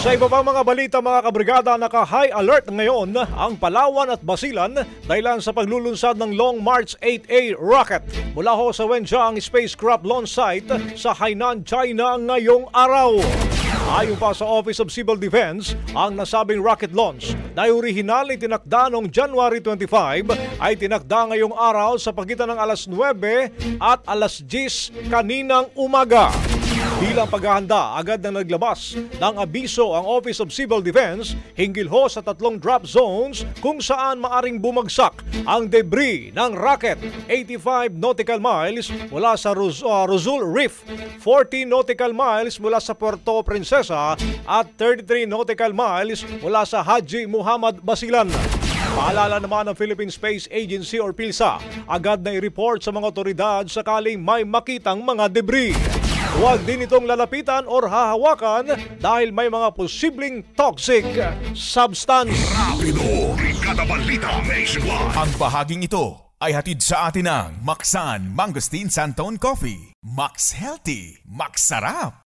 Sa iba pang mga balita mga kabrigada, naka-high alert ngayon ang Palawan at Basilan dahilan sa paglulunsad ng Long March 8A rocket mula ho sa Wenzhou spacecraft launch site sa Hainan, China ngayong araw. Ayon pa sa Office of Civil Defense, ang nasabing rocket launch na orihinal ay tinakda noong January 25 ay tinakda ngayong araw sa pagitan ng alas 9 at alas 10 kaninang umaga. Bilang paghahanda, agad na naglabas ng abiso ang Office of Civil Defense hinggil ho sa 3 drop zones kung saan maaring bumagsak ang debris ng rocket. 85 nautical miles mula sa Rosul Reef, 40 nautical miles mula sa Puerto Princesa at 33 nautical miles mula sa Haji Muhammad Basilan. Paalala naman ng Philippine Space Agency or PhilSA, agad na i-report sa mga otoridad sakaling may makitang mga debris. Huwag din itong lalapitan o hahawakan dahil may mga posibleng toxic substance. Rapido, Brigada Balita Nationwide. Ang bahaging ito ay hatid sa atin ng Maxan Mangosteen Santon Coffee. Max Healthy, Max Sarap.